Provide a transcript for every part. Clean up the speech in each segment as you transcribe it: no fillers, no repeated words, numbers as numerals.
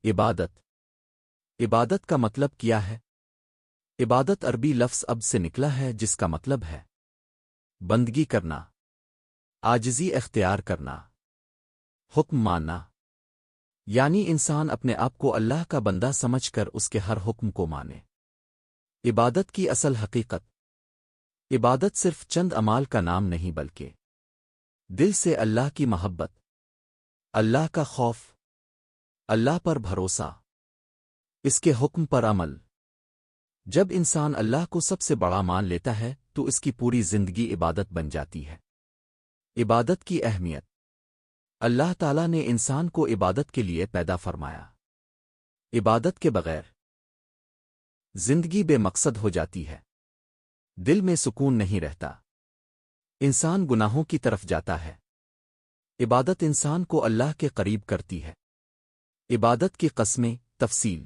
عبادت عبادت کا مطلب کیا ہے؟ عبادت عربی لفظ اب سے نکلا ہے جس کا مطلب ہے بندگی کرنا، عاجزی اختیار کرنا، حکم ماننا، یعنی انسان اپنے آپ کو اللہ کا بندہ سمجھ کر اس کے ہر حکم کو مانے۔ عبادت کی اصل حقیقت عبادت صرف چند اعمال کا نام نہیں بلکہ دل سے اللہ کی محبت، اللہ کا خوف، اللہ پر بھروسہ، اس کے حکم پر عمل۔ جب انسان اللہ کو سب سے بڑا مان لیتا ہے تو اس کی پوری زندگی عبادت بن جاتی ہے۔ عبادت کی اہمیت اللہ تعالیٰ نے انسان کو عبادت کے لیے پیدا فرمایا۔ عبادت کے بغیر زندگی بے مقصد ہو جاتی ہے، دل میں سکون نہیں رہتا، انسان گناہوں کی طرف جاتا ہے۔ عبادت انسان کو اللہ کے قریب کرتی ہے۔ عبادت کی قسمیں تفصیل: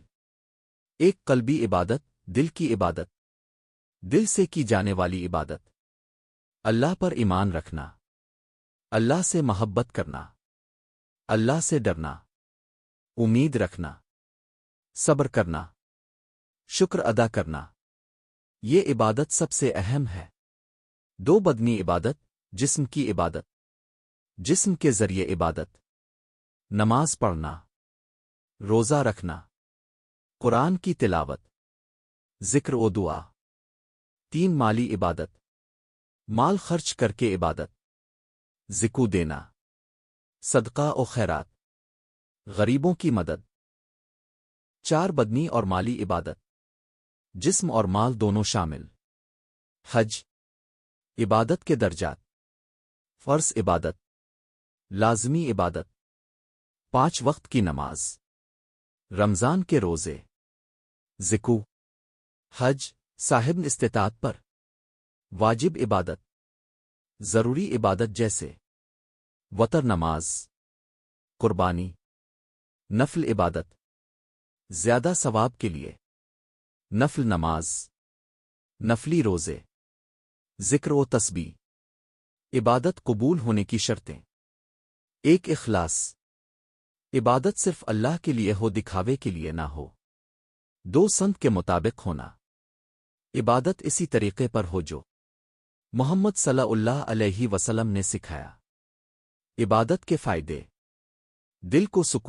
ایک قلبی عبادت، دل کی عبادت، دل سے کی جانے والی عبادت، اللہ پر ایمان رکھنا، اللہ سے محبت کرنا، اللہ سے ڈرنا، امید رکھنا، صبر کرنا، شکر ادا کرنا۔ یہ عبادت سب سے اہم ہے۔ دو بدنی عبادت، جسم کی عبادت، جسم کے ذریعے عبادت، نماز پڑھنا، روزہ رکھنا، قرآن کی تلاوت، ذکر و دعا۔ تین مالی عبادت، مال خرچ کر کے عبادت، زکوٰۃ دینا، صدقہ و خیرات، غریبوں کی مدد۔ چار بدنی اور مالی عبادت، جسم اور مال دونوں شامل۔ حج عبادت کے درجات: فرض عبادت، لازمی عبادت، 5 وقت کی نماز، رمضان کے روزے، زکوٰۃ۔ حج صاحب استطاعت پر، واجب عبادت، ضروری عبادت جیسے وتر نماز، قربانی۔ نفل عبادت زیادہ ثواب کے لیے، نفل نماز، نفلی روزے، ذکر و تسبیح۔ عبادت قبول ہونے کی شرطیں: ایک اخلاص، عبادت صرف اللہ کے لیے ہو، دکھاوے کے لیے نہ ہو۔ دو سنت کے مطابق ہونا، عبادت اسی طریقے پر ہو جو محمد صلی اللہ علیہ وسلم نے سکھایا۔ عبادت کے فائدے: دل کو سکون